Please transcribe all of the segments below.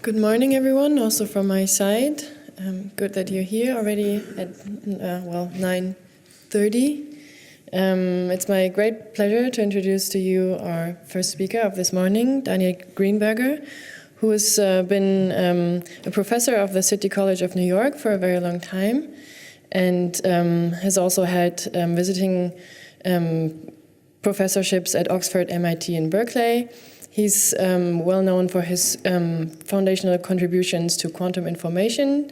Good morning, everyone, also from my side. Good that you're here already at, 9:30. It's my great pleasure to introduce to you our first speaker of this morning, Daniel Greenberger, who has been a professor of the City College of New York for a very long time, and has also had visiting professorships at Oxford, MIT, and Berkeley. He's well known for his foundational contributions to quantum information.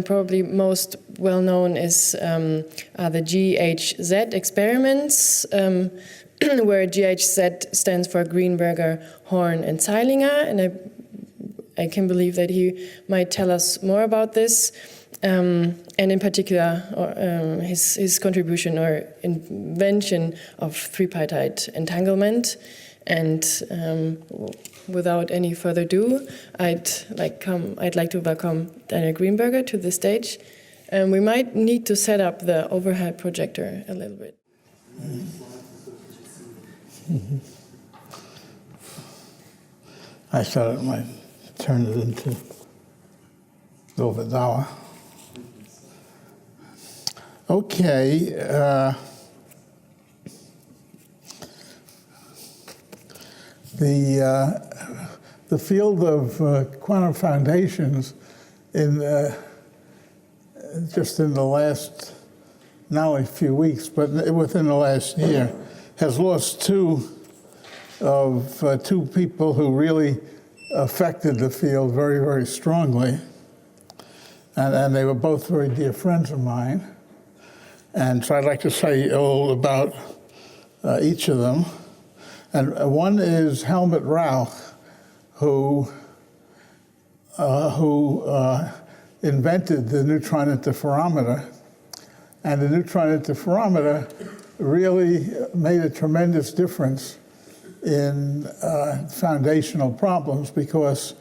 Probably most well known are the GHZ experiments, where GHZ stands for Greenberger, Horne, and Zeilinger. And I can believe that he might tell us more about this. And in particular, his contribution or invention of three-partite entanglement. And without any further ado, I'd like to welcome Daniel Greenberger to the stage. We might need to set up the overhead projector a little bit. Mm-hmm. I thought it might turn it into Dovadawa. Okay. The field of quantum foundations just in the last, not only few weeks, but within the last year, has lost two people who really affected the field very, very strongly. And they were both very dear friends of mine. And so I'd like to say a little about each of them. And one is Helmut Rauch, who invented the neutron interferometer. And the neutron interferometer really made a tremendous difference in foundational problems because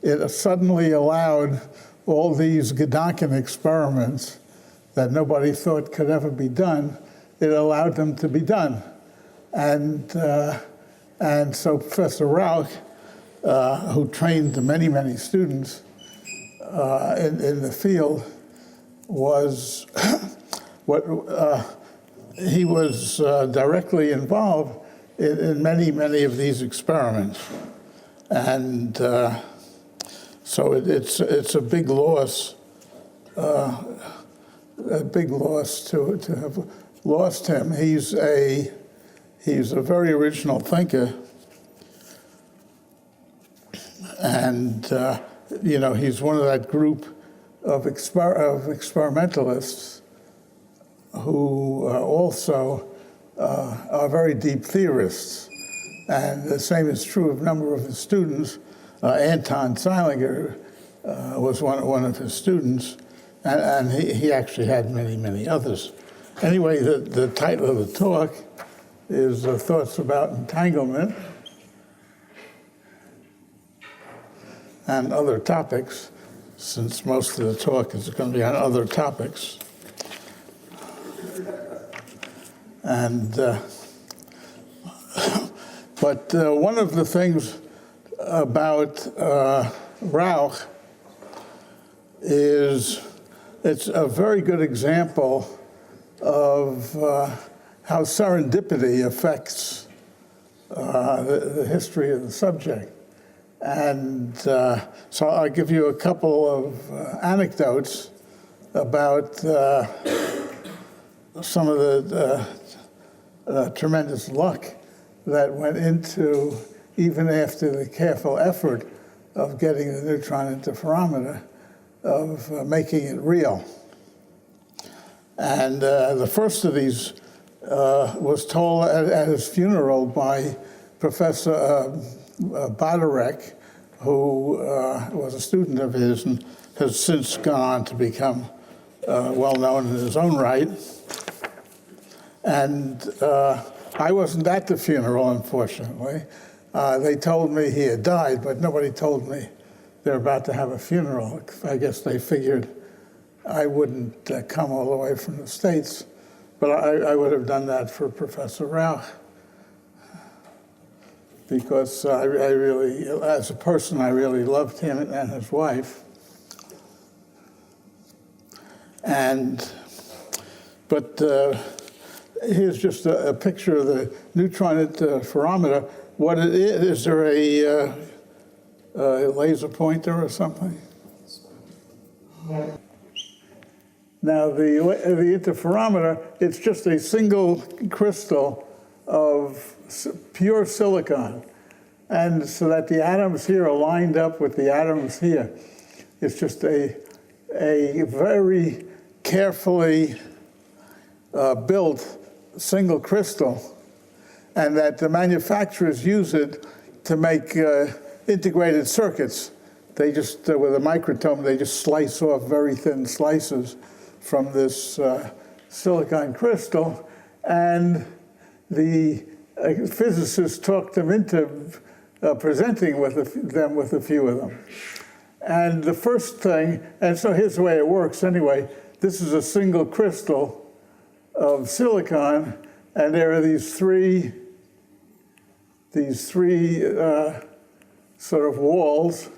it suddenly allowed all these Gedanken experiments that nobody thought could ever be done. It allowed them to be done. And so Professor Rauch, who trained many, many students in the field, was he was directly involved in many, many of these experiments, and so it's a big loss, to have lost him. He's a very original thinker, and he's one of that group of experimentalists who also are very deep theorists. And the same is true of a number of his students. Anton Zeilinger was one of his students, and he actually had many, many others. Anyway, the title of the talk is Thoughts about Entanglement and Other Topics, since most of the talk is going to be on other topics. And but one of the things about Rauch is it's a very good example of how serendipity affects the history of the subject. And so I'll give you a couple of anecdotes about some of the tremendous luck that went into, even after the careful effort of getting the neutron interferometer, of making it real. And the first of these was told at his funeral by Professor Badarek, who was a student of his and has since gone on to become well known in his own right. And I wasn't at the funeral, unfortunately. They told me he had died, but nobody told me they're about to have a funeral. I guess they figured I wouldn't come all the way from the States, but I would have done that for Professor Rauch. because I really, as a person, I really loved him and his wife. But here's just a picture of the neutron interferometer. What it is there a laser pointer or something? Now, the interferometer, it's just a single crystal of pure silicon. And so that the atoms here are lined up with the atoms here. It's just a very carefully built single crystal, and that the manufacturers use it to make integrated circuits. They just, with a microtome, they just slice off very thin slices from this silicon crystal, and the physicists talked them into presenting them with a few of them. And the first thing, and so here's the way it works anyway. This is a single crystal of silicon, and there are these three sort of walls,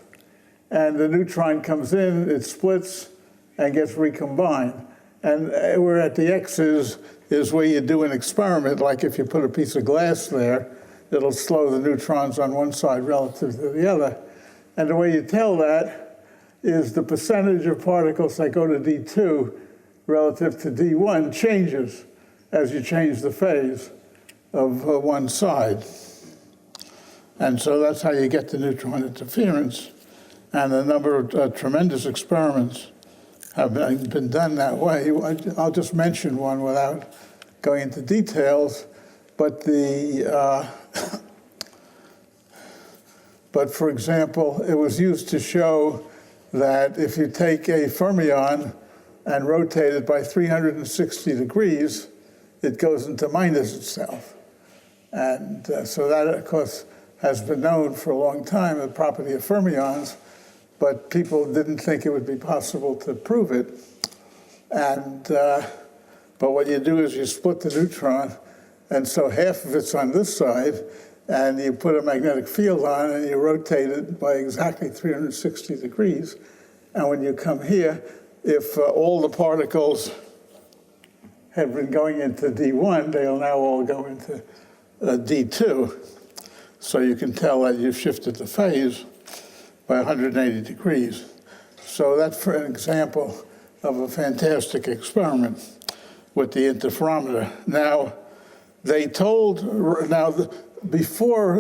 and the neutron comes in, it splits, and gets recombined. And where at the X's is where you do an experiment, like if you put a piece of glass there, it'll slow the neutrons on one side relative to the other. And the way you tell that is the percentage of particles that go to D2 relative to D1 changes as you change the phase of one side. And so that's how you get the neutron interference. And a number of tremendous experiments have been done that way. I'll just mention one without going into details, but but for example, it was used to show that if you take a fermion and rotate it by 360 degrees, it goes into minus itself. And so that, of course, has been known for a long time, the property of fermions, but people didn't think it would be possible to prove it. And but what you do is you split the neutron, and so half of it's on this side, and you put a magnetic field on, and you rotate it by exactly 360 degrees. And when you come here, if all the particles had been going into D1, they'll now all go into D2. So you can tell that you've shifted the phase by 180 degrees. So that's for an example of a fantastic experiment with the interferometer. Now, before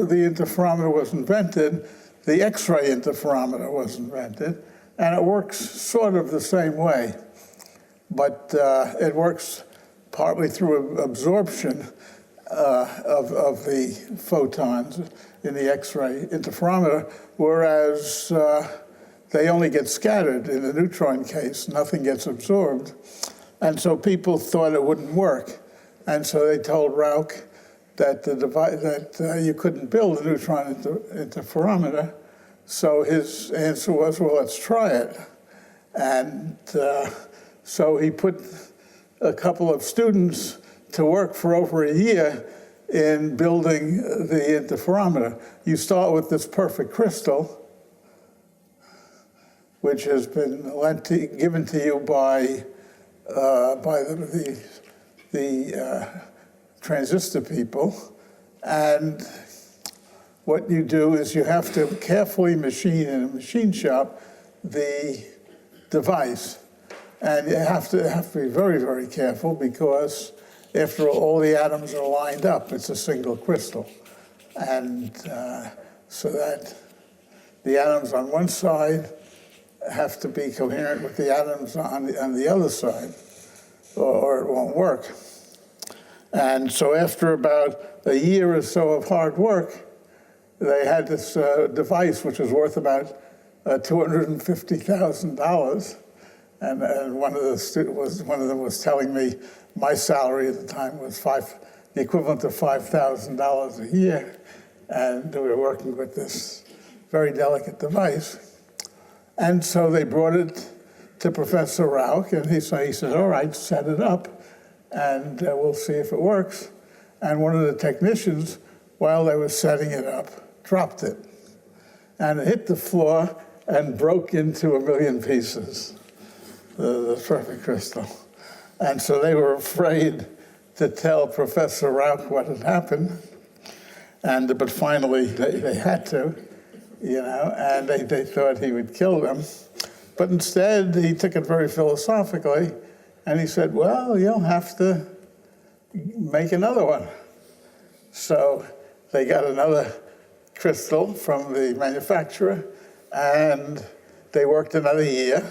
the interferometer was invented, the X-ray interferometer was invented, and it works sort of the same way, but it works partly through absorption of the photons in the X-ray interferometer, whereas they only get scattered. In the neutron case, nothing gets absorbed. And so people thought it wouldn't work. And so they told Rauch that you couldn't build a neutron interferometer. So his answer was, well, let's try it. And so he put a couple of students to work for over a year in building the interferometer. You start with this perfect crystal, which has been given to you by the transistor people. And what you do is you have to carefully machine in a machine shop the device. And you have to be very, very careful, because after all the atoms are lined up, it's a single crystal. And so that the atoms on one side have to be coherent with the atoms on the other side, or it won't work. And so after about a year or so of hard work, they had this device which was worth about $250,000. And one of them was telling me my salary at the time was the equivalent of $5,000 a year, and we were working with this very delicate device. And so they brought it to Professor Rauch, and he said, all right, set it up, and we'll see if it works. And one of the technicians while they were setting it up, dropped it. And it hit the floor and broke into a million pieces, the perfect crystal. And so they were afraid to tell Professor Rauch what had happened. But finally, they had to, and they thought he would kill them. But instead, he took it very philosophically, and he said, well, you'll have to make another one. So they got another crystal from the manufacturer, and they worked another year,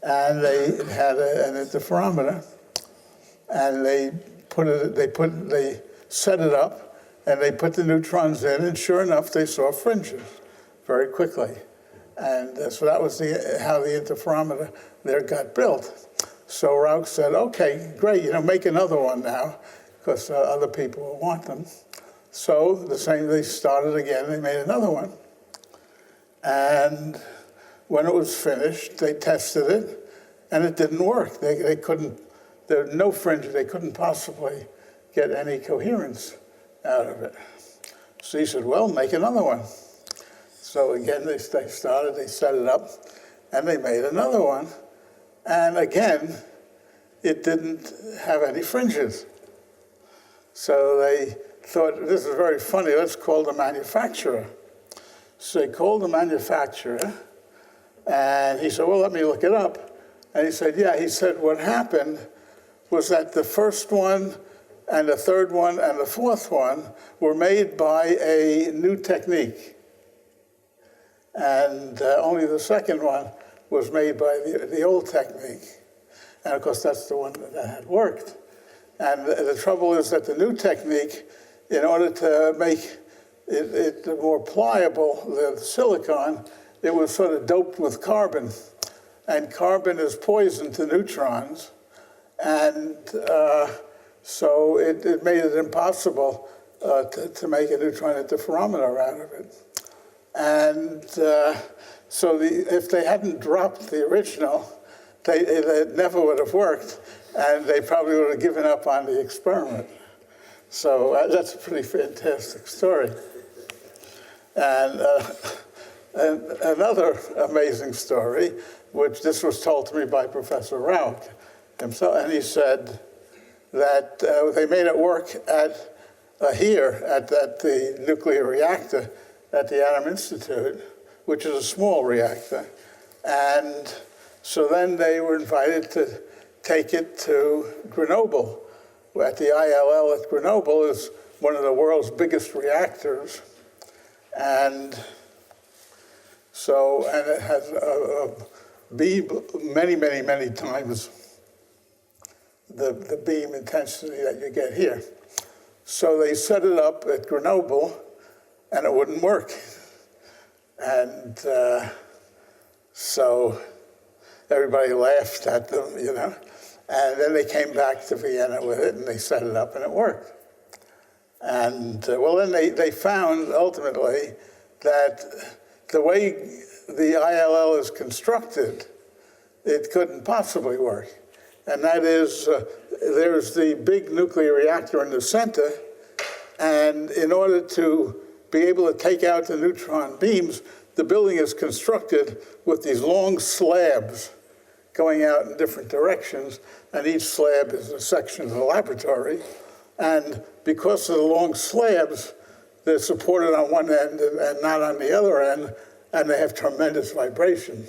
and they had an interferometer, and they set it up, and they put the neutrons in, and sure enough, they saw fringes very quickly. And so that was how the interferometer there got built. So Rauch said, okay, great, make another one now, because other people will want them. So they started again, they made another one. And when it was finished, they tested it, and it didn't work. They couldn't, there were no fringes, they couldn't possibly get any coherence out of it. So he said, well, make another one. So again, they set it up, and they made another one. And again, it didn't have any fringes. So they thought, this is very funny, let's call the manufacturer. So they called the manufacturer, and he said, well, let me look it up. And he said, yeah, what happened was that the first one and the third one and the fourth one were made by a new technique. And only the second one was made by the old technique. And of course, that's the one that had worked. And the trouble is that the new technique, in order to make it more pliable, the silicon, it was sort of doped with carbon. And carbon is poison to neutrons. And so it made it impossible to make a neutron interferometer out of it. And so if they hadn't dropped the original, it never would have worked, and they probably would have given up on the experiment. So that's a pretty fantastic story. And another amazing story, which this was told to me by Professor Rauch himself, and he said that they made it work here at the nuclear reactor at the Atom Institute, which is a small reactor. And so then they were invited to take it to Grenoble. At the ILL at Grenoble is one of the world's biggest reactors. And it has a beam many, many, many times the beam intensity that you get here. So they set it up at Grenoble, and it wouldn't work. And so everybody laughed at them, And then they came back to Vienna with it, and they set it up, and it worked. And then they found, ultimately, that the way the ILL is constructed, it couldn't possibly work. And that is, there's the big nuclear reactor in the center, and in order to be able to take out the neutron beams, the building is constructed with these long slabs going out in different directions, and each slab is a section of the laboratory. And because of the long slabs, they're supported on one end and not on the other end, and they have tremendous vibration.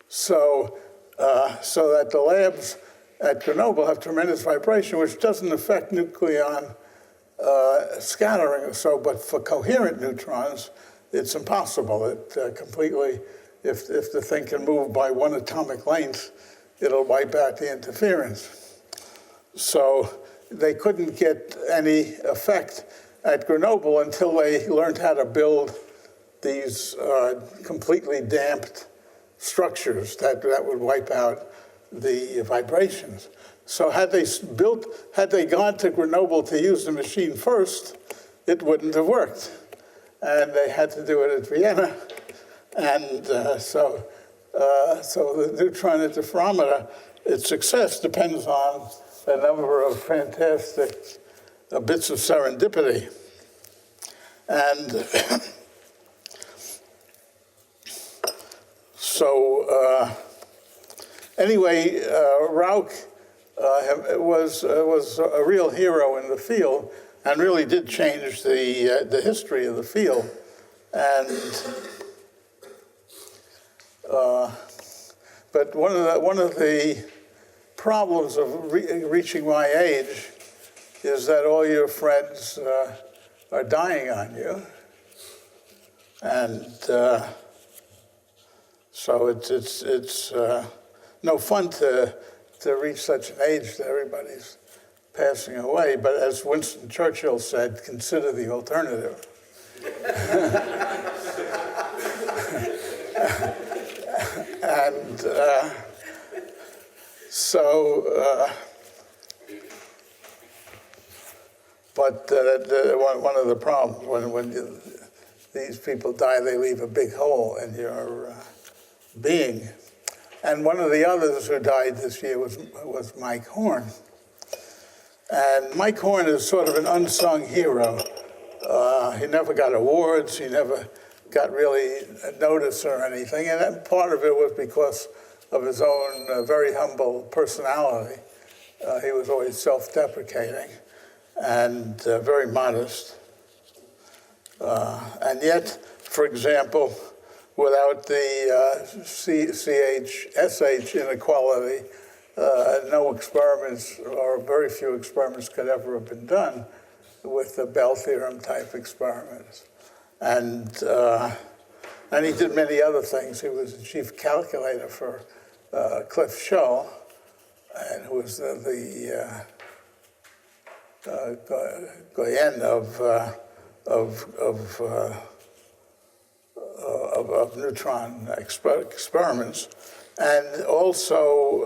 So that the labs at Grenoble have tremendous vibration, which doesn't affect nucleon scattering or so, but for coherent neutrons, it's impossible. It completely, if the thing can move by one atomic length, it'll wipe out the interference. So they couldn't get any effect at Grenoble until they learned how to build these completely damped structures that would wipe out the vibrations. So had they gone to Grenoble to use the machine first, it wouldn't have worked. And they had to do it at Vienna. And so the neutron interferometer, its success depends on a number of fantastic bits of serendipity. And so anyway, Rauch was a real hero in the field and really did change the history of the field. And but one of the problems of reaching my age is that all your friends are dying on you, and so it's no fun to reach such an age that everybody's passing away. But as Winston Churchill said, consider the alternative. And but one of the problems when these people die, they leave a big hole in your being. And one of the others who died this year was Mike Horne. And Mike Horne is sort of an unsung hero. He never got awards. He never got really notice or anything. And part of it was because of his own very humble personality. He was always self-deprecating and very modest. And yet, for example, without the CH-SH inequality, no experiments, or very few experiments, could ever have been done with the Bell theorem type experiments. And he did many other things. He was the chief calculator for Cliff Shull, and who was the Goyen of neutron experiments. And also,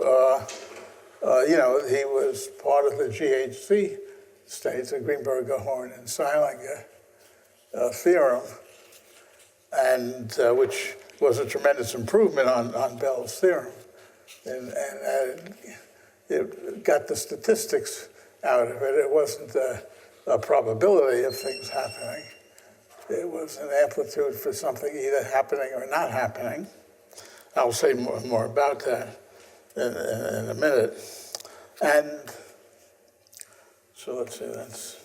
he was part of the GHZ states, the Greenberger, Horne, and Seilinger theorem, and which was a tremendous improvement on Bell's theorem. And it got the statistics out of it. It wasn't a probability of things happening. It was an amplitude for something either happening or not happening. I'll say more about that in a minute. And so let's see, that's...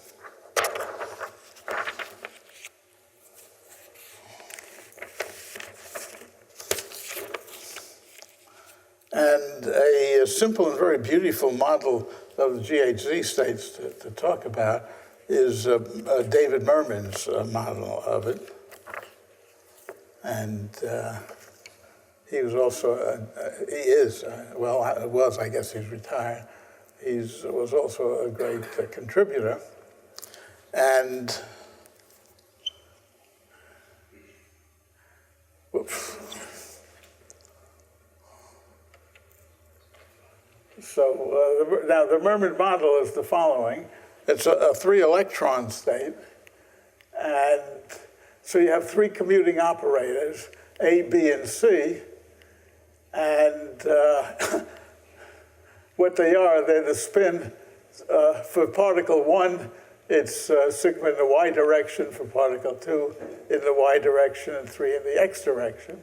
And a simple and very beautiful model of the GHZ states to talk about is David Merman's model of it. And he was also, I guess he's retired. He was also a great contributor. And, whoops. So now the Merman model is the following. It's a 3-electron state. And so you have 3 commuting operators, A, B, and C. And what they are, they're the spin. For particle 1, it's sigma in the y direction. For particle 2, in the y direction, and 3 in the x direction.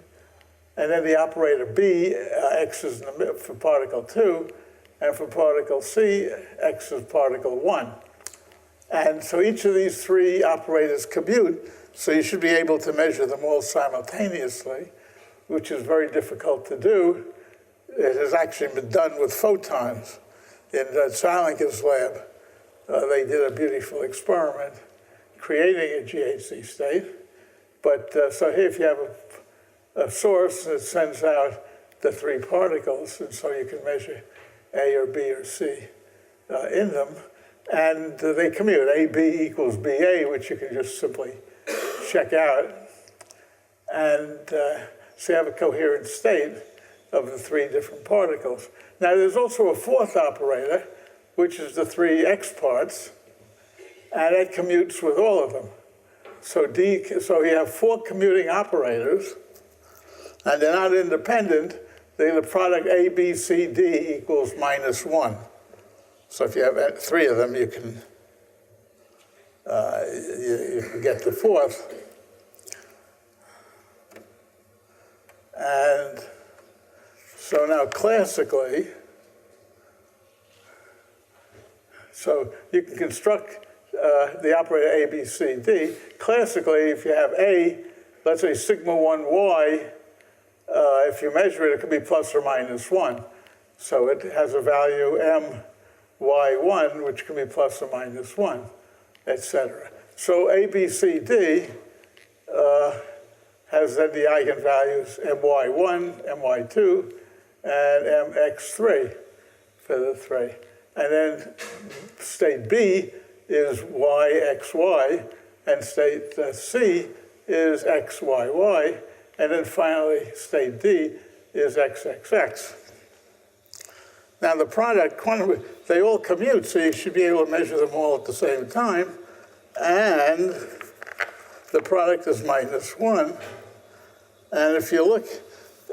And then the operator B, x is in the, for particle 2. And for particle C, x is particle 1. And so each of these 3 operators commute, so you should be able to measure them all simultaneously, which is very difficult to do. It has actually been done with photons. In Seilinger's lab, they did a beautiful experiment creating a GHZ state. But so here, if you have a source that sends out the 3 particles, and so you can measure A or B or C in them, and they commute. AB equals BA, which you can just simply check out. And so you have a coherent state of the 3 different particles. Now, there's also a 4th operator, which is the 3 X parts, and it commutes with all of them. So you have 4 commuting operators, and they're not independent. The product A, B, C, D equals -1. So if you have 3 of them, you can you can get the fourth. And so now classically, so you can construct the operator A, B, C, D. Classically, if you have A, let's say sigma 1 y, if you measure it, it could be plus or minus 1. So it has a value m y1, which can be plus or minus 1, etc. So A, B, C, D has then the eigenvalues my1, my2, and mx3 for the 3. And then state B is yxy, and state C is xyy, and then finally state D is xxx. Now the product, they all commute, so you should be able to measure them all at the same time, and the product is -1. And if you look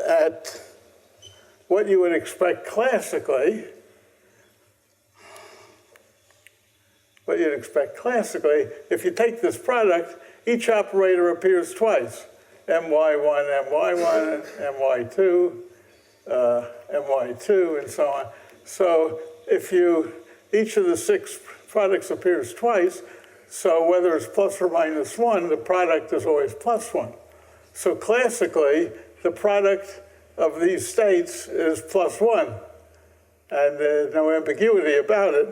at what you would expect classically, if you take this product, each operator appears twice. my1, my1, my2, my2, and so on. So if each of the 6 products appears twice, so whether it's plus or minus 1, the product is always +1. So classically, the product of these states is +1, and there's no ambiguity about it.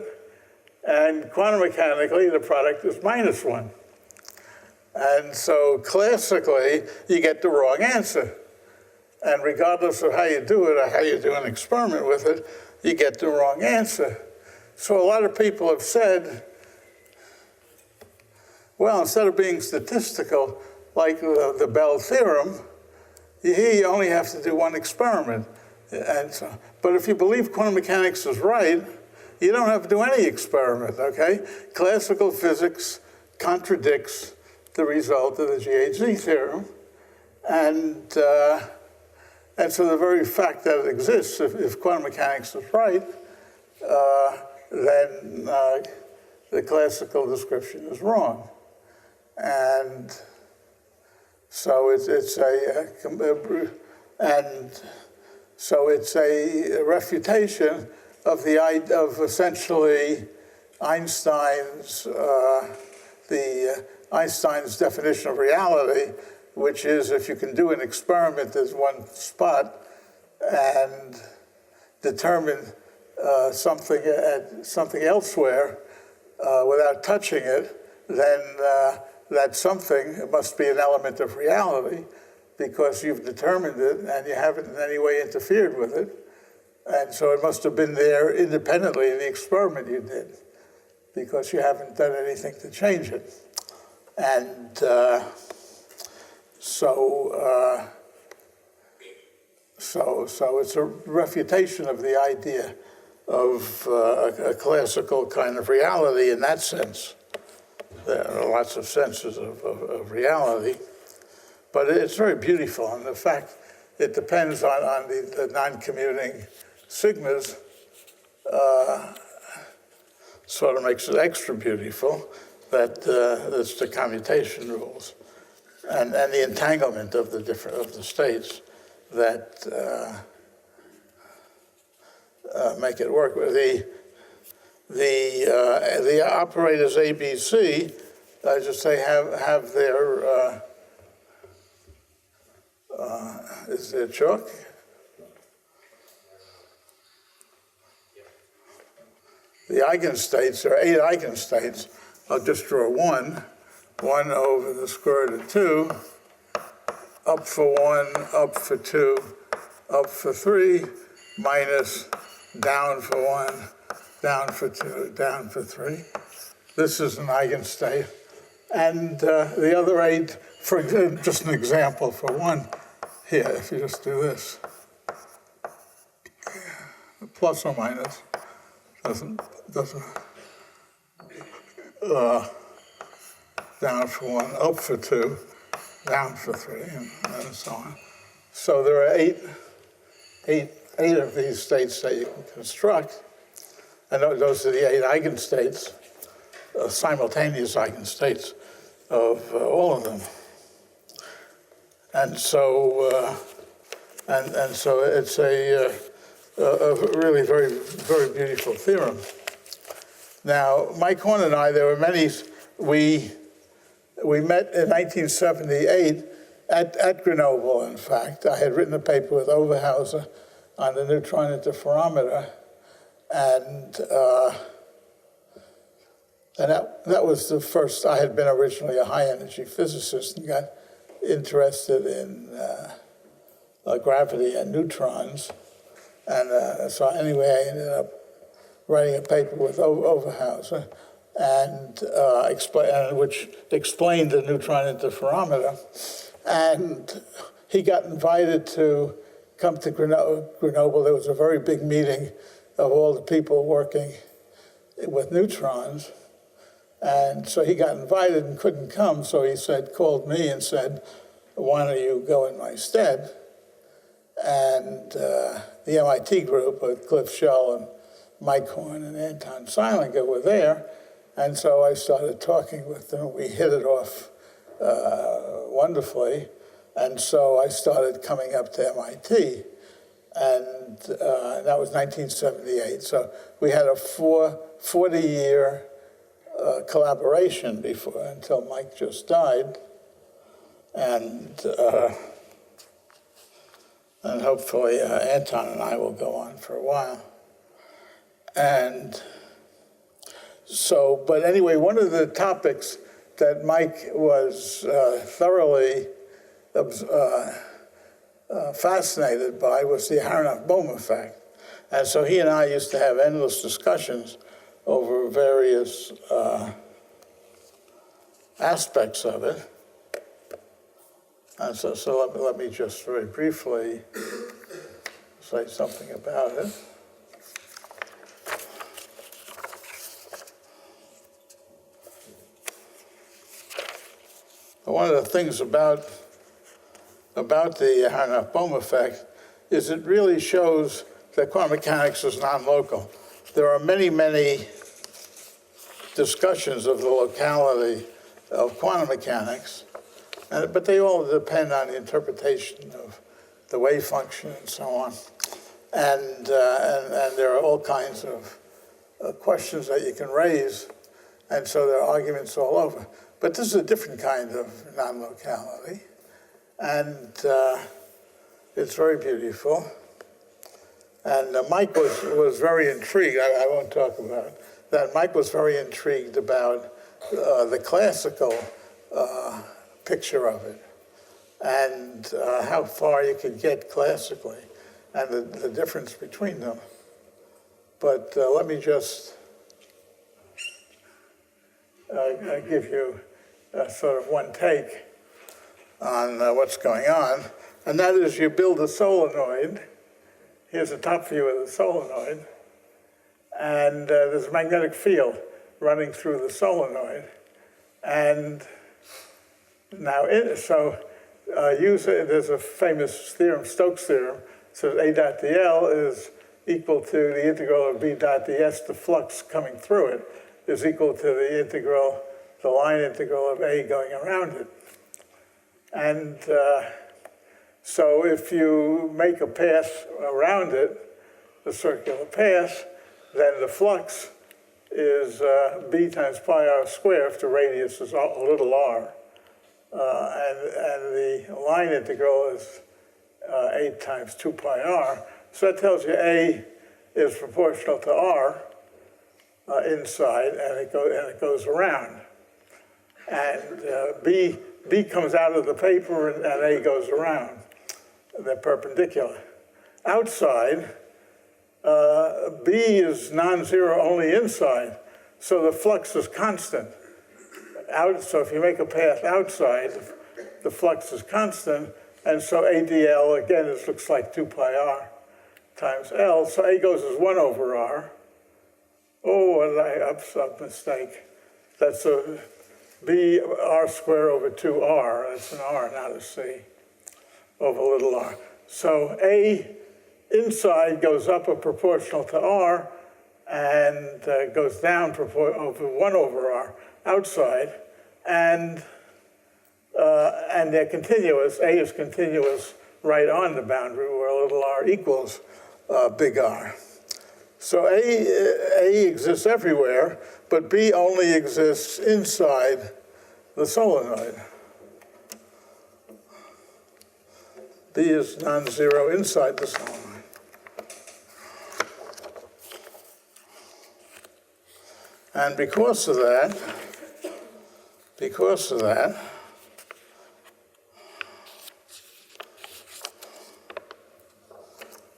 And quantum mechanically, the product is -1. And so classically, you get the wrong answer. And regardless of how you do it or how you do an experiment with it, you get the wrong answer. So a lot of people have said, well, instead of being statistical, like the Bell theorem, here you only have to do one experiment. And so, but if you believe quantum mechanics is right, you don't have to do any experiment, okay? Classical physics contradicts the result of the GHZ theorem. And so the very fact that it exists, if quantum mechanics is right, then the classical description is wrong. And so it's a refutation of essentially Einstein's Einstein's definition of reality, which is if you can do an experiment as one spot and determine something elsewhere without touching it, then that something must be an element of reality because you've determined it and you haven't in any way interfered with it. And so it must have been there independently of the experiment you did because you haven't done anything to change it. And so it's a refutation of the idea of a classical kind of reality in that sense. There are lots of senses of reality, but it's very beautiful. And the fact it depends on the non-commuting sigmas sort of makes it extra beautiful that it's the commutation rules and the entanglement of the states that make it work. The operators A, B, C, I just say have their is there chalk? The eigenstates, there are 8 eigenstates. I'll just draw 1 over the square root of 2, up for 1, up for 2, up for 3, minus down for 1, down for 2, down for 3. This is an eigenstate. And the other 8, for just an example for 1 here, if you just do this, plus or minus, doesn't down for 1, up for 2, down for 3, and so on. So there are eight of these states that you can construct, and those are the 8 eigenstates. simultaneous eigenstates of all of them. And so, and so it's a really very, very beautiful theorem. Now, Mike Horne and I, there were many, we met in 1978 at Grenoble, in fact. I had written a paper with Overhauser on the neutron interferometer, and that was the first. I had been originally a high-energy physicist and got interested in gravity and neutrons. And so anyway, I ended up writing a paper with Overhauser, and which explained the neutron interferometer. And he got invited to come to Grenoble. There was a very big meeting of all the people working with neutrons. And so he got invited and couldn't come, so he called me and said, why don't you go in my stead? And the MIT group with Cliff Schell and Mike Horne and Anton Seilinger were there. And so I started talking with them. We hit it off wonderfully. And so I started coming up to MIT. And that was 1978. So we had a 40-year collaboration until Mike just died. And hopefully Anton and I will go on for a while. And so, but anyway, one of the topics that Mike was thoroughly fascinated by was the Aharonov-Bohm effect. And so he and I used to have endless discussions over various aspects of it. And so let me just very briefly say something about it. One of the things about the Aharonov-Bohm effect is it really shows that quantum mechanics is non-local. There are many, many discussions of the locality of quantum mechanics, but they all depend on the interpretation of the wave function and so on. And there are all kinds of questions that you can raise, and so there are arguments all over. But this is a different kind of non-locality, and it's very beautiful. And Mike was very intrigued. I won't talk about that. Mike was very intrigued about the classical picture of it, and how far you could get classically, and the difference between them. But let me just give you sort of one take on what's going on, and that is you build a solenoid. Here's a top view of the solenoid, and there's a magnetic field running through the solenoid, and now there's a famous theorem, Stokes' theorem, says A dot dl is equal to the integral of B dot ds, the flux coming through it, is equal to the line integral of A going around it. And so if you make a path around it, the circular path, then the flux is B times pi r squared if the radius is a little r. And the line integral is 8 times 2 pi r. So that tells you A is proportional to r inside, and it goes around. And B comes out of the paper, and A goes around. They're perpendicular. Outside, B is non-zero only inside, so the flux is constant. So if you make a path outside, the flux is constant, and so ADL, again, it looks like 2 pi r times L, so A goes as 1 over r. Oh, and that's a mistake. That's a B r squared over 2r, that's an r, not a c, over little r. So A inside goes up a proportional to r, and goes down over 1 over r outside, and they're continuous. A is continuous right on the boundary where little r equals big R. So A exists everywhere, but B only exists inside the solenoid. B is non-zero inside the solenoid. And because of that,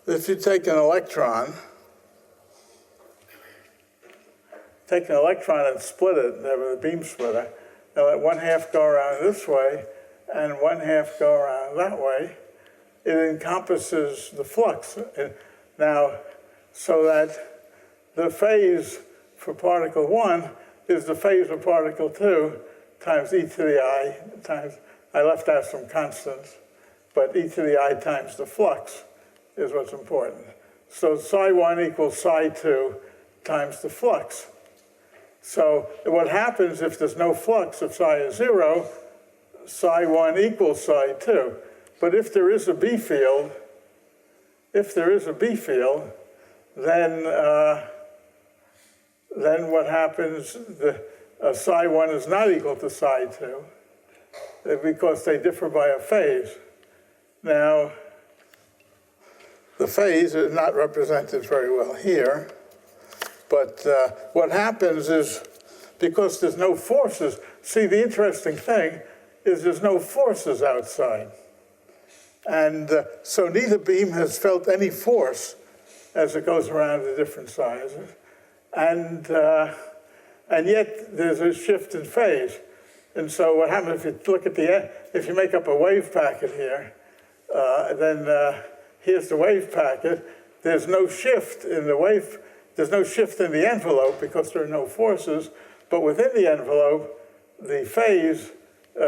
if you take an electron and split it with a beam splitter, now let 1/2 go around this way and 1/2 go around that way, it encompasses the flux. Now, so that the phase for particle 1 is the phase of particle 2 times e to the I times, I left out some constants, but e to the I times the flux is what's important. So psi 1 equals psi 2 times the flux. So what happens if there's no flux, if psi is 0, psi 1 equals psi 2. But if there is a B field, then what happens, psi 1 is not equal to psi 2 because they differ by a phase. Now, the phase is not represented very well here, but what happens is, because there's no forces, see, the interesting thing is there's no forces outside. And so neither beam has felt any force as it goes around the different sizes. And yet there's a shift in phase. And so what happens if you look at if you make up a wave packet here, then here's the wave packet. There's no shift in the wave, there's no shift in the envelope because there are no forces, but within the envelope, the phase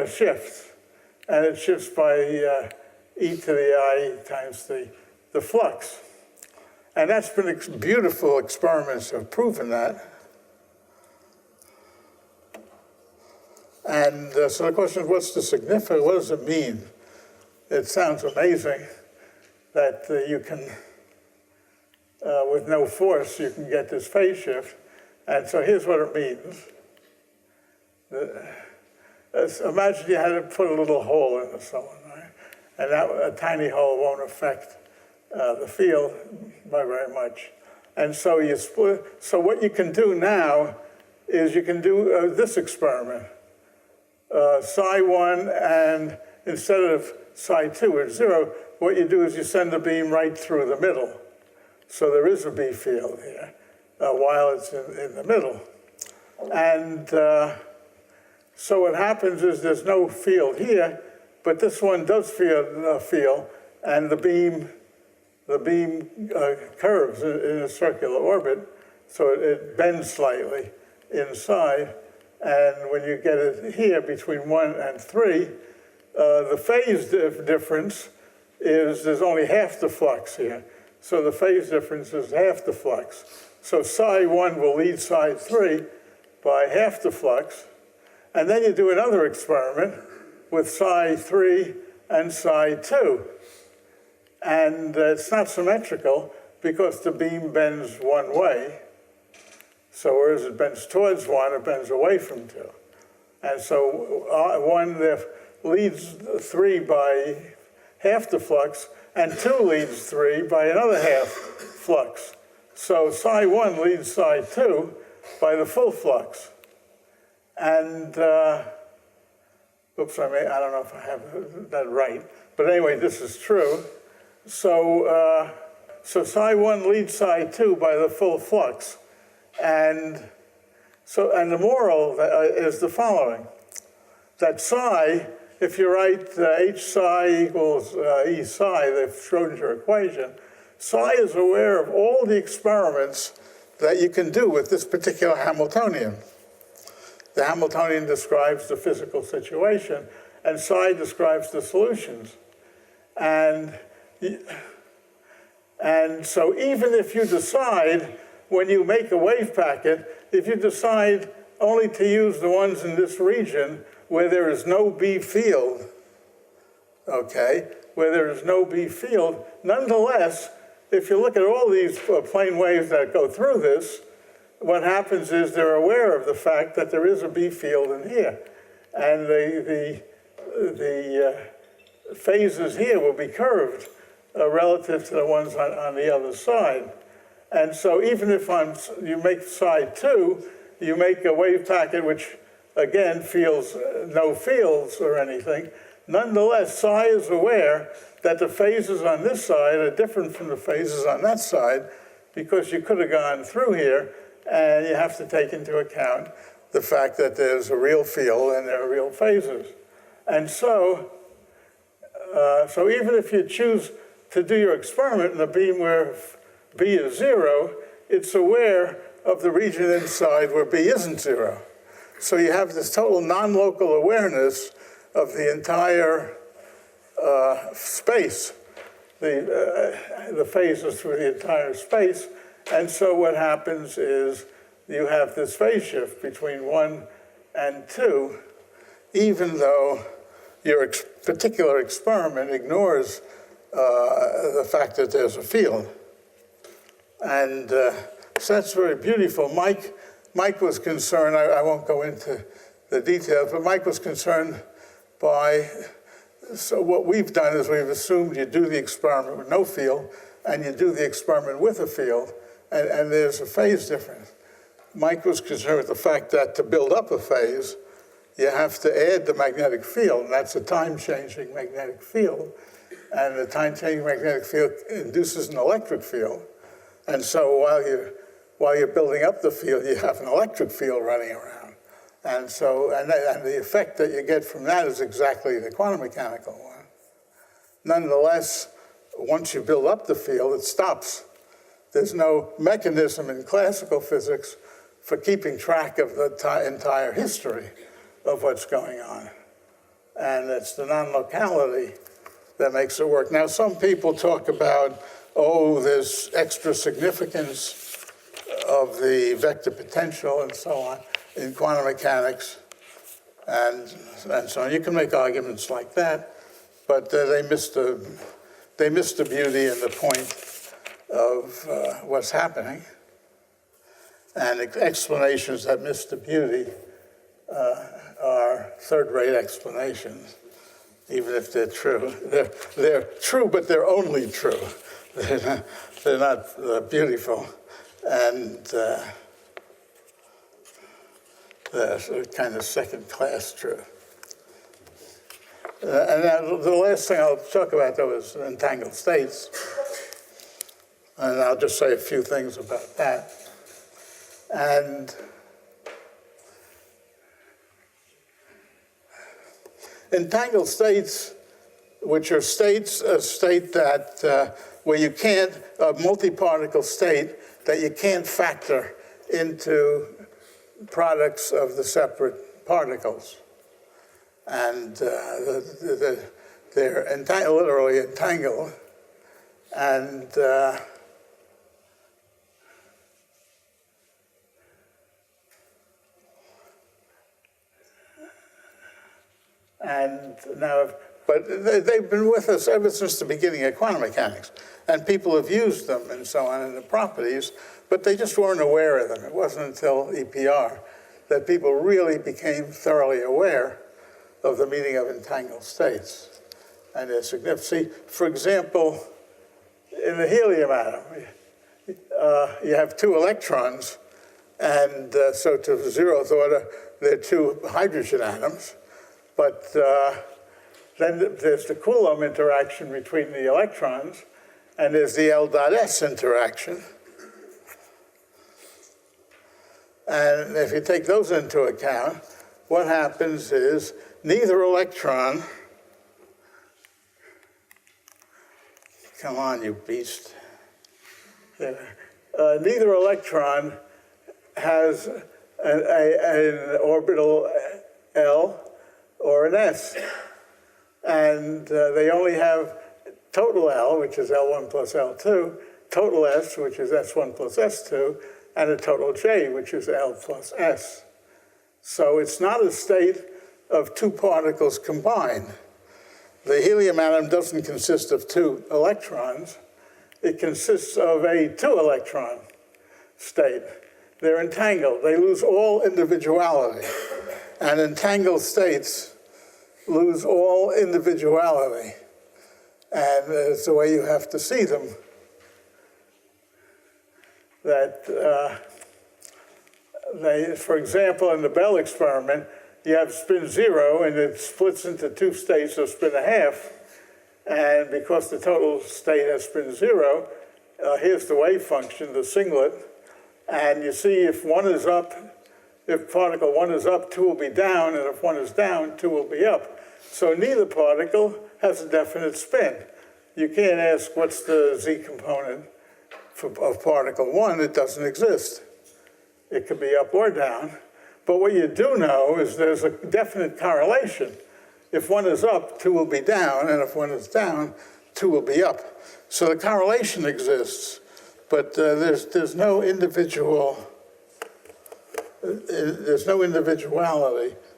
shifts. And it shifts by e to the I times the flux. And that's been beautiful experiments have proven that. And so the question is, what's the significance? What does it mean? It sounds amazing that you can, with no force, you can get this phase shift. And so here's what it means. Imagine you had to put a little hole in the solenoid, and a tiny hole won't affect the field by very much. And so you split. So what you can do now is you can do this experiment. Psi 1, and instead of psi 2 or 0, what you do is you send the beam right through the middle. So there is a B field here while it's in the middle. And so what happens is there's no field here, but this one does feel, and the beam curves in a circular orbit, so it bends slightly inside. And when you get it here between 1 and 3, the phase difference is there's only half the flux here. So the phase difference is half the flux. So psi 1 will lead psi 3 by half the flux. And then you do another experiment with psi 3 and psi 2. And it's not symmetrical because the beam bends one way. So whereas it bends towards 1, it bends away from 2. And so 1 leads 3 by half the flux, and 2 leads 3 by another half flux. So psi 1 leads psi 2 by the full flux. And, oops, I don't know if I have that right. But anyway, this is true. So, so psi 1 leads psi 2 by the full flux. And the moral is the following, that psi, if you write h psi equals e psi, the Schrodinger equation, psi is aware of all the experiments that you can do with this particular Hamiltonian. The Hamiltonian describes the physical situation, and psi describes the solutions. And so even if you decide when you make a wave packet, if you decide only to use the ones in this region where there is no B field, okay, where there is no B field, nonetheless, if you look at all these plane waves that go through this, what happens is they're aware of the fact that there is a B field in here. And the phases here will be curved relative to the ones on the other side. And so even if you make side 2, you make a wave packet which, again, feels no fields or anything. Nonetheless, psi is aware that the phases on this side are different from the phases on that side because you could have gone through here, and you have to take into account the fact that there's a real field and there are real phases. And so, so even if you choose to do your experiment in a beam where B is 0, it's aware of the region inside where B isn't 0. So you have this total non-local awareness of the entire space, the phases through the entire space. And so what happens is you have this phase shift between 1 and 2, even though your particular experiment ignores the fact that there's a field. And so that's very beautiful. Mike was concerned, I won't go into the details, but Mike was concerned by, so what we've done is we've assumed you do the experiment with no field, and you do the experiment with a field, and there's a phase difference. Mike was concerned with the fact that to build up a phase, you have to add the magnetic field, and that's a time-changing magnetic field. And the time-changing magnetic field induces an electric field. And so while you're building up the field, you have an electric field running around. And so, and the effect that you get from that is exactly the quantum mechanical one. Nonetheless, once you build up the field, it stops. There's no mechanism in classical physics for keeping track of the entire history of what's going on. And it's the non-locality that makes it work. Now, some people talk about, oh, there's extra significance of the vector potential and so on in quantum mechanics and so on. You can make arguments like that, but they miss the beauty and the point of what's happening. And explanations that miss the beauty are third-rate explanations, even if they're true. They're true, but they're only true. They're not beautiful. And they're kind of second-class true. And then the last thing I'll talk about, though, is entangled states. And I'll just say a few things about that. And entangled states, which are states, a state that, where you can't, a multi-particle state that you can't factor into products of the separate particles. And they're literally entangled. And now, but they've been with us ever since the beginning of quantum mechanics. And people have used them and so on in the properties, but they just weren't aware of them. It wasn't until EPR that people really became thoroughly aware of the meaning of entangled states and their significance. See, for example, in the helium atom, you have 2 electrons, and so to the 0th order, there are 2 hydrogen atoms. But then there's the Coulomb interaction between the electrons, and there's the L dot S interaction. And if you take those into account, what happens is neither electron, come on, you beast. Neither electron has an orbital L or an S. And they only have total L, which is L1 plus L2, total S, which is S1 plus S2, and a total J, which is L plus S. So it's not a state of two particles combined. The helium atom doesn't consist of two electrons. It consists of a two-electron state. They're entangled. They lose all individuality. And entangled states lose all individuality. And it's the way you have to see them. That for example, in the Bell experiment, you have spin 0, and it splits into two states of spin 1/2. And because the total state has spin 0, here's the wave function, the singlet. And you see if one is up, if particle 1 is up, 2 will be down, and if 1 is down, 2 will be up. So neither particle has a definite spin. You can't ask what's the Z component of particle 1. It doesn't exist. It could be up or down. But what you do know is there's a definite correlation. If 1 is up, 2 will be down, and if 1 is down, 2 will be up. So the correlation exists, but there's no individuality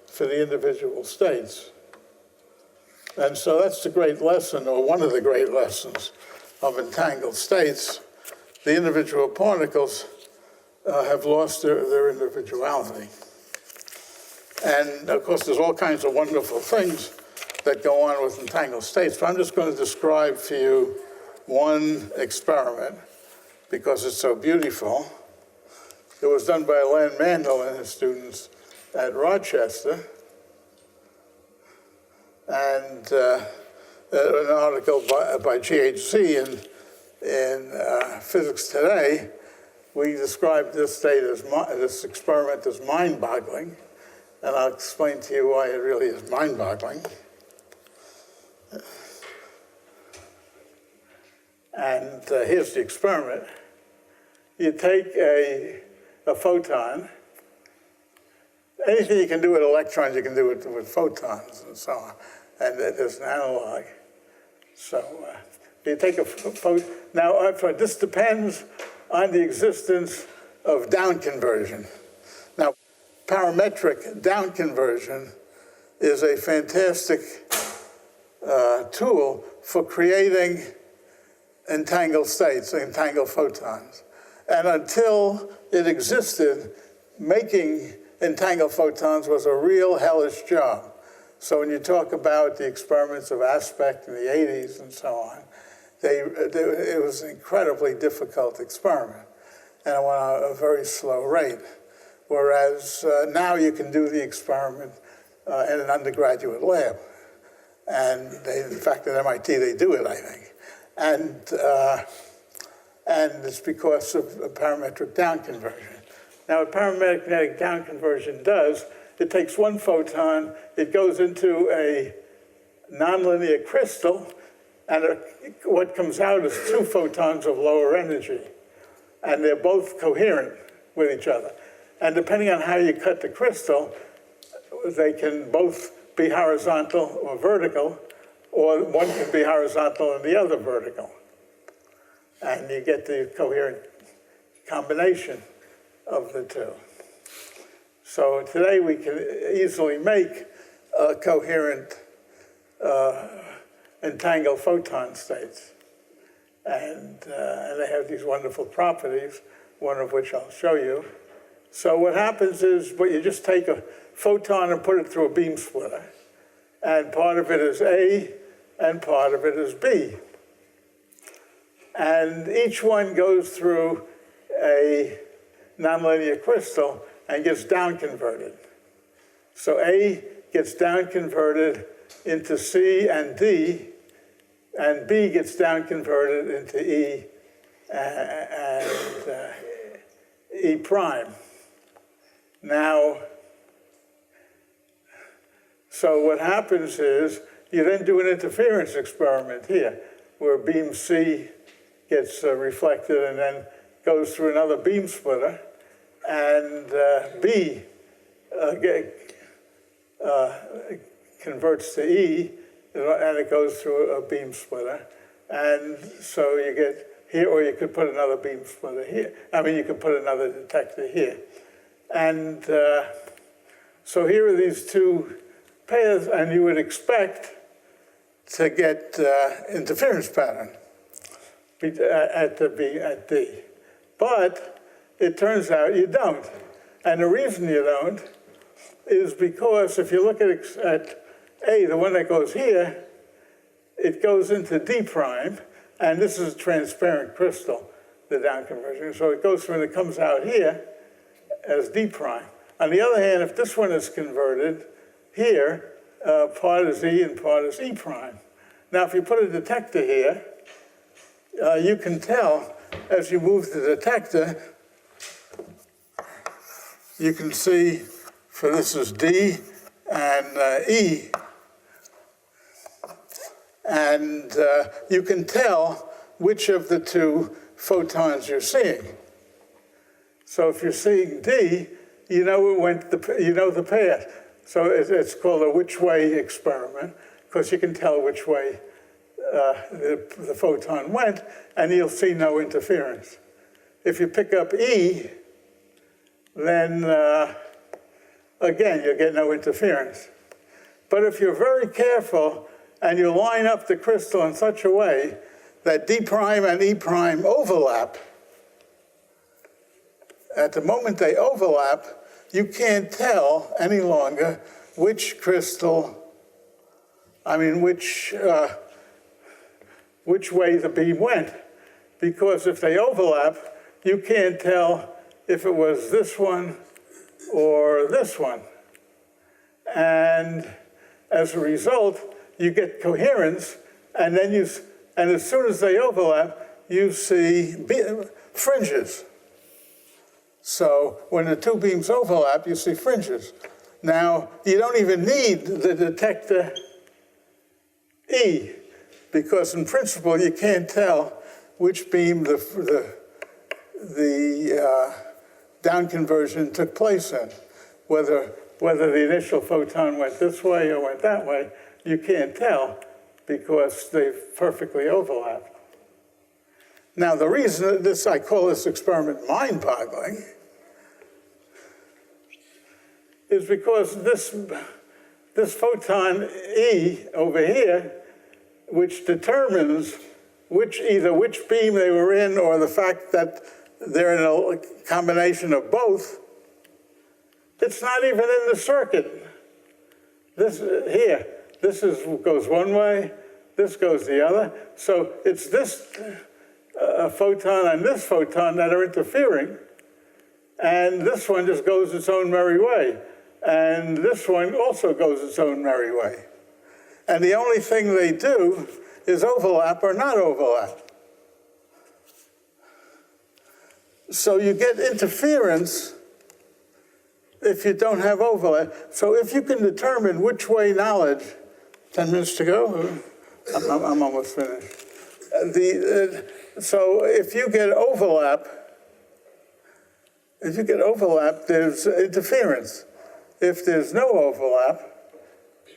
for the individual states. And so that's the great lesson, or one of the great lessons of entangled states. The individual particles have lost their individuality. And of course, there's all kinds of wonderful things that go on with entangled states. But I'm just going to describe for you one experiment because it's so beautiful. It was done by Len Mandel and his students at Rochester. And an article by GHC in Physics Today, we described this experiment as mind-boggling. And I'll explain to you why it really is mind-boggling. And here's the experiment. You take a photon. Anything you can do with electrons, you can do with photons and so on. And there's an analog. So you take a photon. Now, this depends on the existence of down conversion. Now, parametric down conversion is a fantastic tool for creating entangled states, entangled photons. And until it existed, making entangled photons was a real hellish job. So when you talk about the experiments of Aspect in the 80s and so on, it was an incredibly difficult experiment, and it went at a very slow rate. Whereas now you can do the experiment in an undergraduate lab. And in fact, at MIT, they do it, I think. And it's because of parametric down conversion. Now, what parametric down conversion does, it takes one photon, it goes into a nonlinear crystal, and what comes out is two photons of lower energy. And they're both coherent with each other. And depending on how you cut the crystal, they can both be horizontal or vertical, or one can be horizontal and the other vertical. And you get the coherent combination of the two. So today we can easily make coherent entangled photon states. And they have these wonderful properties, one of which I'll show you. So what happens is, you just take a photon and put it through a beam splitter. And part of it is A, and part of it is B. And each one goes through a nonlinear crystal and gets down converted. So A gets down converted into C and D, and B gets down converted into E and E prime. Now, so what happens is you then do an interference experiment here, where beam C gets reflected and then goes through another beam splitter, and B converts to E, and it goes through a beam splitter. And so you get here, or you could put another beam splitter here. I mean, you could put another detector here. And so here are these two pairs, and you would expect to get interference pattern at D. But it turns out you don't. And the reason you don't is because if you look at A, the one that goes here, it goes into D prime, and this is a transparent crystal, the down conversion. So it goes when it comes out here as D prime. On the other hand, if this one is converted here, part is E and part is E prime. Now, if you put a detector here, you can tell as you move the detector, you can see, for this is D and E, and you can tell which of the two photons you're seeing. So if you're seeing D, you know the path. So it's called a which-way experiment, because you can tell which way the photon went, and you'll see no interference. If you pick up E, then again, you'll get no interference. But if you're very careful and you line up the crystal in such a way that D prime and E prime overlap, at the moment they overlap, you can't tell any longer which crystal, which way the beam went. Because if they overlap, you can't tell if it was this one or this one. And as a result, you get coherence, and then and as soon as they overlap, you see fringes. So when the two beams overlap, you see fringes. Now, you don't even need the detector E, because in principle, you can't tell which beam the down conversion took place in. Whether the initial photon went this way or went that way, you can't tell because they perfectly overlap. Now, the reason that I call this experiment mind-boggling is because this photon E over here, which determines either which beam they were in or the fact that they're in a combination of both, it's not even in the circuit. This goes one way, this goes the other. So it's this photon and this photon that are interfering, and this one just goes its own merry way. And this one also goes its own merry way. And the only thing they do is overlap or not overlap. So you get interference if you don't have overlap. So if you can determine which way knowledge, 10 minutes to go? I'm almost finished. So if you get overlap, there's interference. If there's no overlap,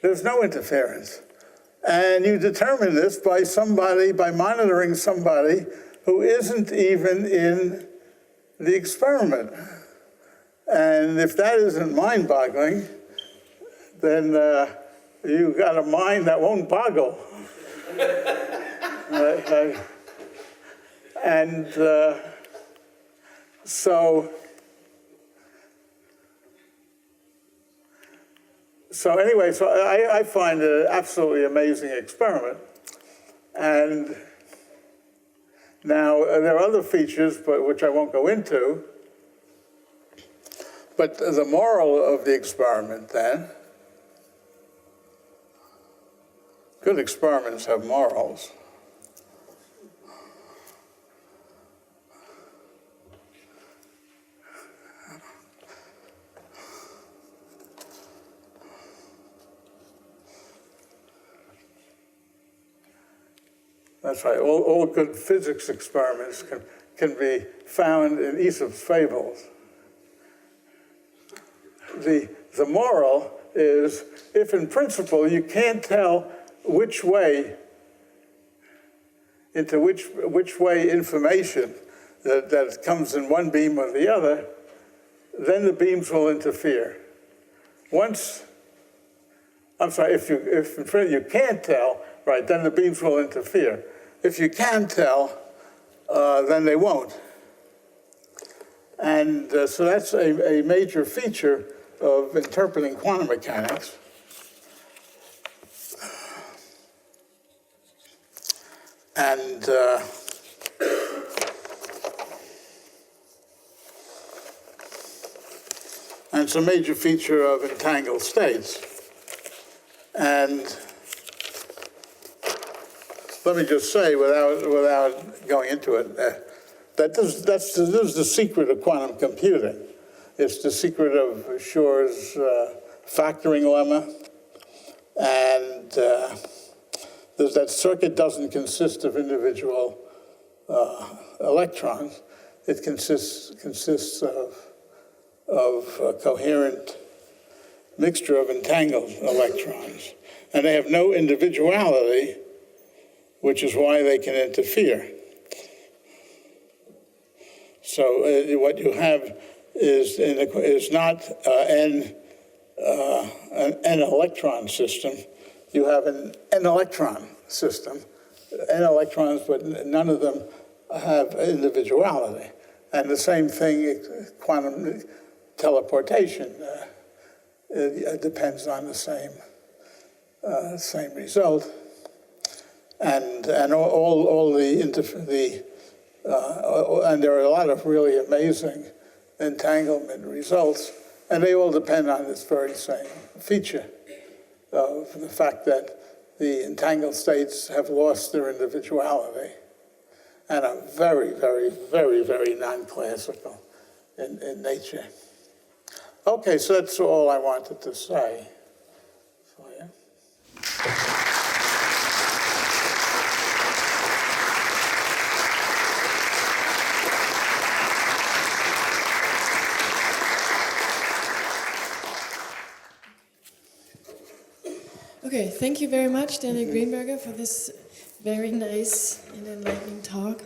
there's no interference. And you determine this by monitoring somebody who isn't even in the experiment. And if that isn't mind-boggling, then you've got a mind that won't boggle. So anyway, I find it an absolutely amazing experiment. And now there are other features, which I won't go into. But the moral of the experiment then, good experiments have morals. That's right. All good physics experiments can be found in Aesop's fables. The moral is, if in principle you can't tell which way into which way information that comes in one beam or the other, then the beams will interfere. If in front of you can't tell, right, then the beams will interfere. If you can tell, then they won't. And so that's a major feature of interpreting quantum mechanics. And it's a major feature of entangled states. And let me just say, without going into it, that this is the secret of quantum computing. It's the secret of Schur's factoring lemma. And that circuit doesn't consist of individual electrons. It consists of a coherent mixture of entangled electrons. And they have no individuality, which is why they can interfere. So what you have is not an electron system. You have an electron system, n electrons, but none of them have individuality. And the same thing, quantum teleportation, it depends on the same result. And all and there are a lot of really amazing entanglement results, and they all depend on this very same feature of the fact that the entangled states have lost their individuality and are very, very, very, very non-classical in nature. Okay, so that's all I wanted to say. So, yeah. Okay, thank you very much, Daniel Greenberger, for this very nice and enlightening talk.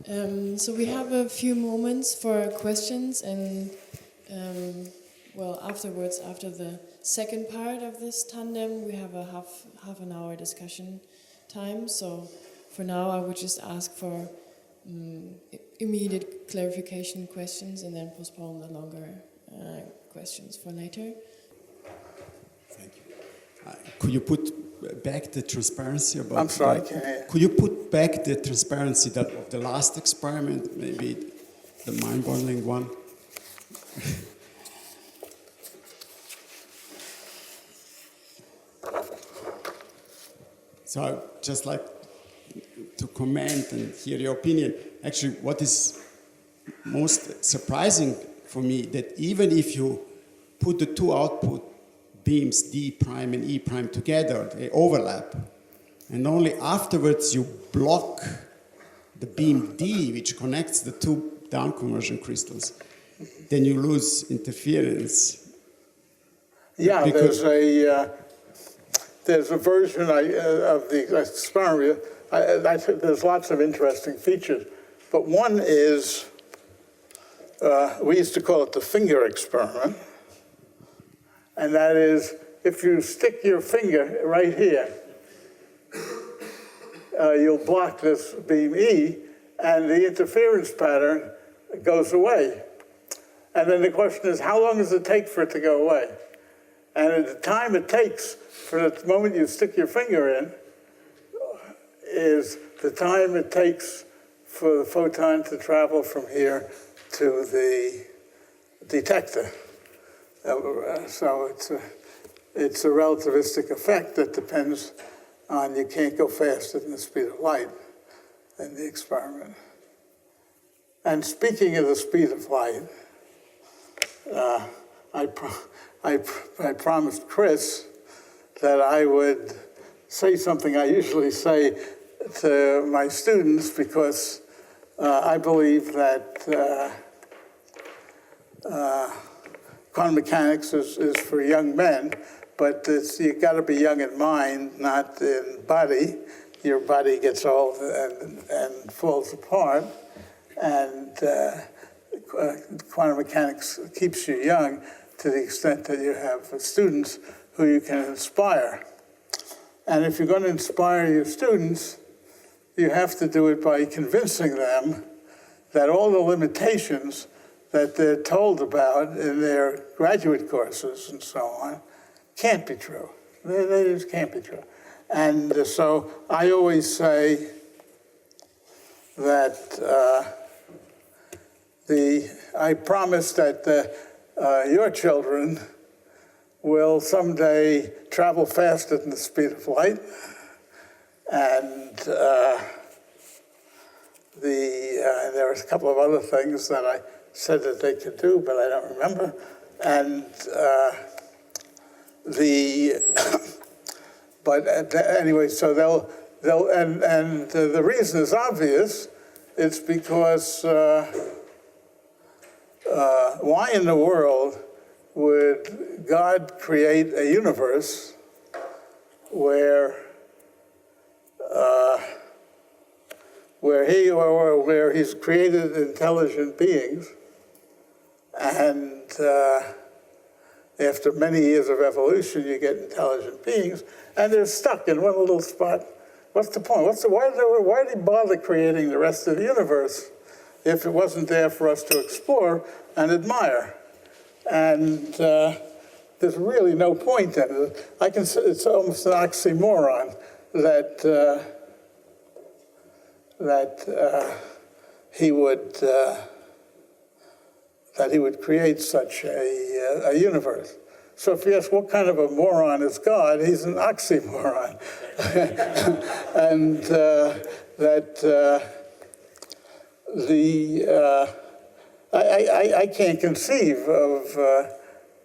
So we have a few moments for questions, and well, afterwards, after the second part of this tandem, we have a half an hour discussion time. So for now, I would just ask for immediate clarification questions, and then postpone the longer questions for later. Thank you. Could you put back the transparency about? I'm sorry. Could you put back the transparency that of the last experiment, maybe the mind-boggling one? So I'd just like to comment and hear your opinion. Actually, what is most surprising for me, that even if you put the two output beams D prime and E prime together, they overlap, and only afterwards you block the beam D, which connects the two down conversion crystals, then you lose interference. Yeah, there's a version of the experiment. There's lots of interesting features, but one is, we used to call it the finger experiment. And that is, if you stick your finger right here, you'll block this beam E, and the interference pattern goes away. And then the question is, how long does it take for it to go away? And the time it takes for the moment you stick your finger in is the time it takes for the photon to travel from here to the detector. So it's a relativistic effect that depends on, you can't go faster than the speed of light in the experiment. And speaking of the speed of light, I promised Chris that I would say something I usually say to my students, because I believe that quantum mechanics is for young men, but you've got to be young in mind, not in body. your body gets old and falls apart, and quantum mechanics keeps you young to the extent that you have students who you can inspire. And if you're going to inspire your students, you have to do it by convincing them that all the limitations that they're told about in their graduate courses and so on can't be true. They just can't be true. And so I always say that I promise that your children will someday travel faster than the speed of light, and there was a couple of other things that I said that they could do, but I don't remember. And anyway, so they'll and the reason is obvious. It's because why in the world would God create a universe where he's created intelligent beings, and after many years of evolution, you get intelligent beings, and they're stuck in one little spot? What's the point? Why did he bother creating the rest of the universe if it wasn't there for us to explore and admire? And there's really no point in it. It's almost an oxymoron that he would create such a universe. So if you ask what kind of a moron is God, he's an oxymoron. And I can't conceive of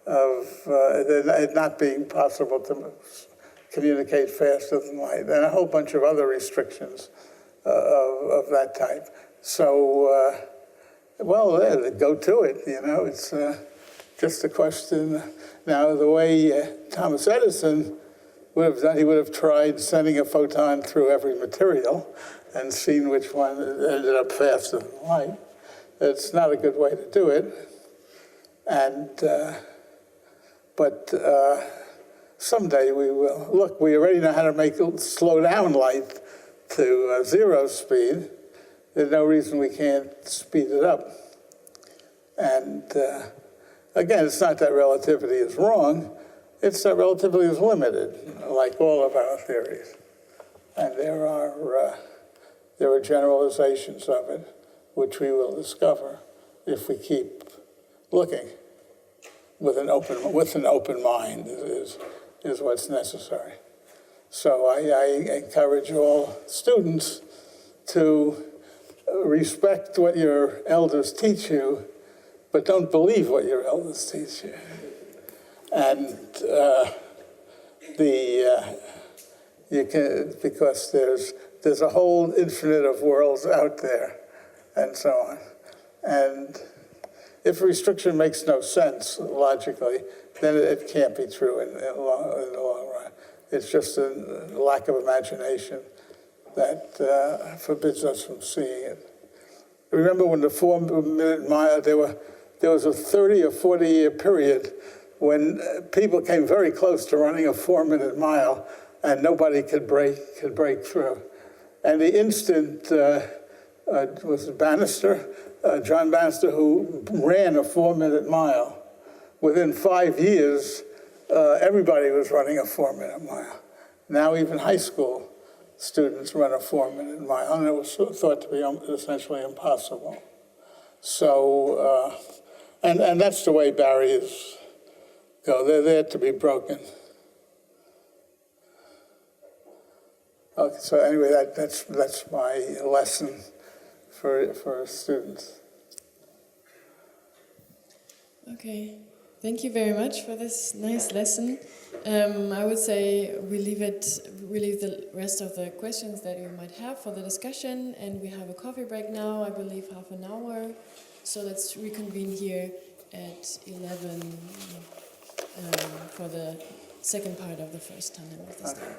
it not being possible to communicate faster than light, and a whole bunch of other restrictions of that type. So, go to it. It's just a question. Now, the way Thomas Edison would have done, he would have tried sending a photon through every material and seen which one ended up faster than light. It's not a good way to do it. And but someday we will. Look, we already know how to slow down light to zero speed. There's no reason we can't speed it up. And again, it's not that relativity is wrong. It's that relativity is limited, like all of our theories. And there are generalizations of it, which we will discover if we keep looking with an open mind is what's necessary. So I encourage all students to respect what your elders teach you, but don't believe what your elders teach you. And because there's a whole infinite of worlds out there, and so on. And if restriction makes no sense logically, then it can't be true in the long run. It's just a lack of imagination that forbids us from seeing it. Remember when the 4-minute mile, there was a 30 or 40-year period when people came very close to running a 4-minute mile, and nobody could break through. And the instant was Bannister, John Bannister, who ran a 4-minute mile. Within 5 years, everybody was running a 4-minute mile. Now even high school students run a 4-minute mile, and it was thought to be essentially impossible. So, and that's the way barriers go. They're there to be broken. Okay, so anyway, that's my lesson for students. Okay, thank you very much for this nice lesson. I would say we leave the rest of the questions that you might have for the discussion, and we have a coffee break now, I believe half an hour. So let's reconvene here at 11 for the second part of the first tandem of the study.